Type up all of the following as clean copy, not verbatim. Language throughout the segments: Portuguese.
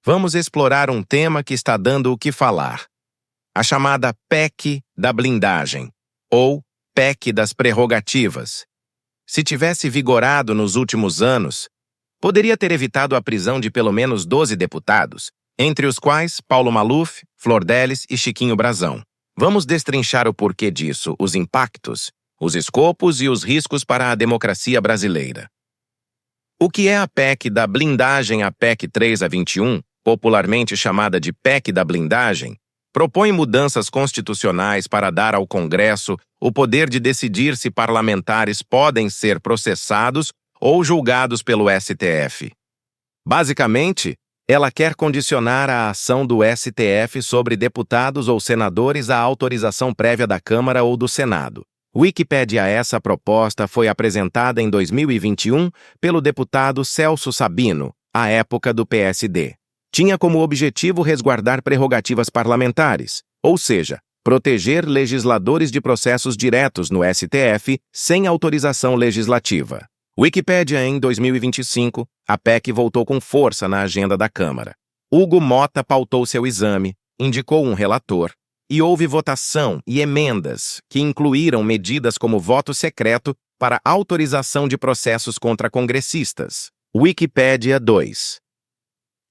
vamos explorar um tema que está dando o que falar: a chamada PEC da blindagem, ou PEC das prerrogativas. Se tivesse vigorado nos últimos anos, poderia ter evitado a prisão de pelo menos 12 deputados, entre os quais Paulo Maluf, Flor Delis e Chiquinho Brazão. Vamos destrinchar o porquê disso, os impactos, os escopos e os riscos para a democracia brasileira. O que é a PEC da blindagem? A PEC 3 a 21, popularmente chamada de PEC da blindagem, propõe mudanças constitucionais para dar ao Congresso o poder de decidir se parlamentares podem ser processados ou julgados pelo STF. Basicamente, ela quer condicionar a ação do STF sobre deputados ou senadores à autorização prévia da Câmara ou do Senado. Wikipédia. Essa proposta foi apresentada em 2021 pelo deputado Celso Sabino, à época do PSD. Tinha como objetivo resguardar prerrogativas parlamentares, ou seja, proteger legisladores de processos diretos no STF sem autorização legislativa. Wikipédia. Em 2025, a PEC voltou com força na agenda da Câmara. Hugo Mota pautou seu exame, indicou um relator, e houve votação e emendas que incluíram medidas como voto secreto para autorização de processos contra congressistas. Wikipédia 2.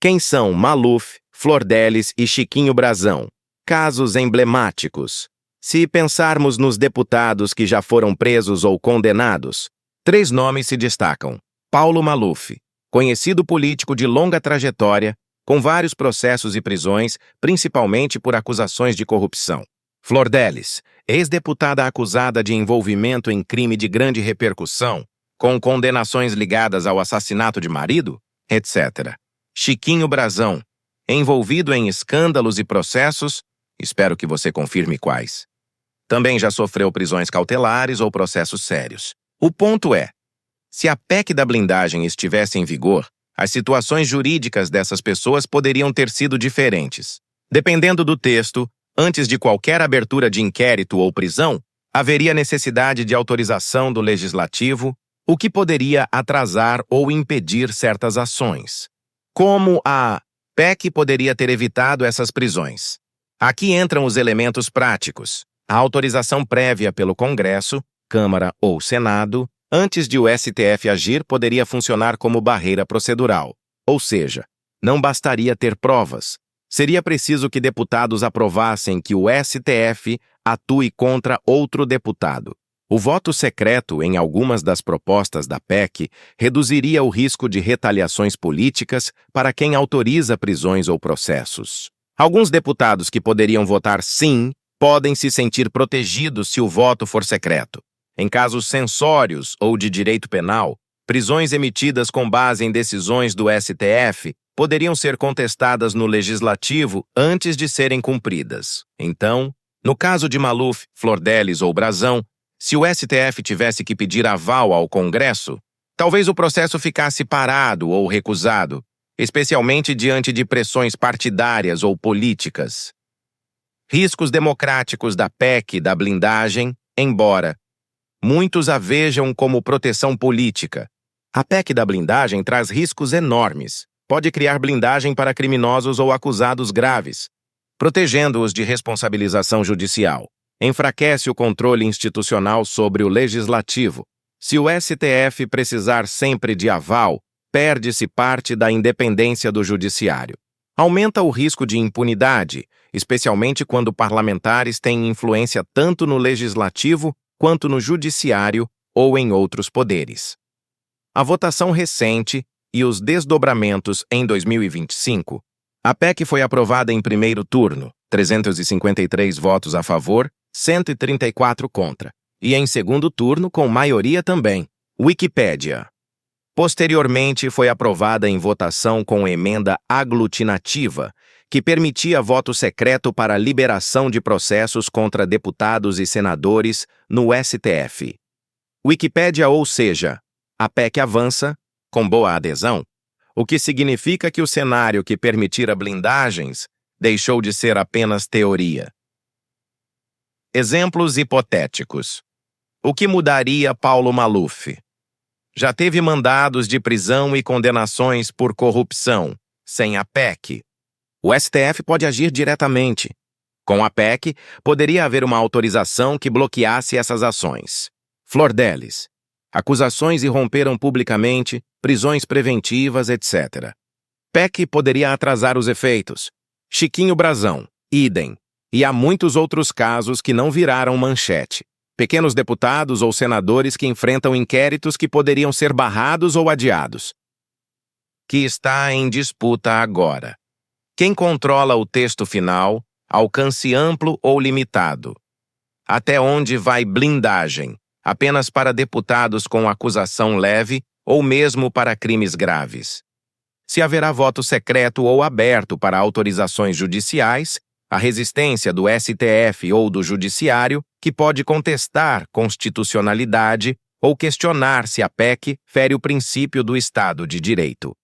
Quem são Maluf, Flor Delis e Chiquinho Brazão? Casos emblemáticos. Se pensarmos nos deputados que já foram presos ou condenados, 3 nomes se destacam. Paulo Maluf, conhecido político de longa trajetória, com vários processos e prisões, principalmente por acusações de corrupção. Flor Delis, ex-deputada acusada de envolvimento em crime de grande repercussão, com condenações ligadas ao assassinato de marido, etc. Chiquinho Brazão, envolvido em escândalos e processos, espero que você confirme quais. Também já sofreu prisões cautelares ou processos sérios. O ponto é, se a PEC da blindagem estivesse em vigor, as situações jurídicas dessas pessoas poderiam ter sido diferentes. Dependendo do texto, antes de qualquer abertura de inquérito ou prisão, haveria necessidade de autorização do Legislativo, o que poderia atrasar ou impedir certas ações. Como a PEC poderia ter evitado essas prisões? Aqui entram os elementos práticos. A autorização prévia pelo Congresso, Câmara ou Senado, antes de o STF agir, poderia funcionar como barreira procedural. Ou seja, não bastaria ter provas. Seria preciso que deputados aprovassem que o STF atue contra outro deputado. O voto secreto em algumas das propostas da PEC reduziria o risco de retaliações políticas para quem autoriza prisões ou processos. Alguns deputados que poderiam votar sim podem se sentir protegidos se o voto for secreto. Em casos censórios ou de direito penal, prisões emitidas com base em decisões do STF poderiam ser contestadas no Legislativo antes de serem cumpridas. Então, no caso de Maluf, Flor Delis ou Brazão, se o STF tivesse que pedir aval ao Congresso, talvez o processo ficasse parado ou recusado, especialmente diante de pressões partidárias ou políticas. Riscos democráticos da PEC da blindagem, embora muitos a vejam como proteção política, a PEC da blindagem traz riscos enormes. Pode criar blindagem para criminosos ou acusados graves, protegendo-os de responsabilização judicial. Enfraquece o controle institucional sobre o Legislativo. Se o STF precisar sempre de aval, perde-se parte da independência do Judiciário. Aumenta o risco de impunidade, especialmente quando parlamentares têm influência tanto no Legislativo quanto no Judiciário ou em outros poderes. A votação recente e os desdobramentos em 2025. A PEC foi aprovada em primeiro turno, 353 votos a favor, 134 contra, e em segundo turno com maioria também. Wikipédia. Posteriormente foi aprovada em votação com emenda aglutinativa, que permitia voto secreto para liberação de processos contra deputados e senadores no STF. Wikipédia, ou seja, a PEC avança, com boa adesão, o que significa que o cenário que permitira blindagens deixou de ser apenas teoria. Exemplos hipotéticos. O que mudaria Paulo Maluf? Já teve mandados de prisão e condenações por corrupção. sem a PEC. O STF pode agir diretamente. Com a PEC, poderia haver uma autorização que bloqueasse essas ações. Flor Delis. Acusações irromperam publicamente, prisões preventivas, etc. PEC poderia atrasar os efeitos. Chiquinho Brazão, idem. E há muitos outros casos que não viraram manchete. Pequenos deputados ou senadores que enfrentam inquéritos que poderiam ser barrados ou adiados. Que está em disputa agora. Quem controla o texto final, alcance amplo ou limitado? Até onde vai blindagem? Apenas para deputados com acusação leve ou mesmo para crimes graves? Se haverá voto secreto ou aberto para autorizações judiciais, a resistência do STF ou do Judiciário, que pode contestar constitucionalidade ou questionar se a PEC fere o princípio do Estado de Direito.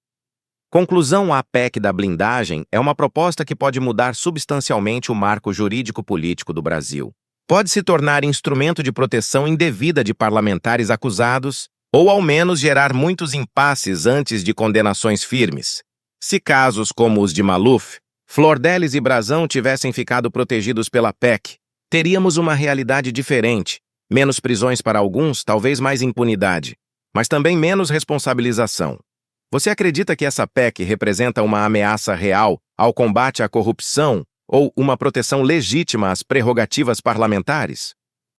Conclusão: a PEC da blindagem é uma proposta que pode mudar substancialmente o marco jurídico-político do Brasil. Pode se tornar instrumento de proteção indevida de parlamentares acusados, ou ao menos gerar muitos impasses antes de condenações firmes. Se casos como os de Maluf, Flor Delis e Brazão tivessem ficado protegidos pela PEC, teríamos uma realidade diferente, menos prisões para alguns, talvez mais impunidade, mas também menos responsabilização. Você acredita que essa PEC representa uma ameaça real ao combate à corrupção ou uma proteção legítima às prerrogativas parlamentares?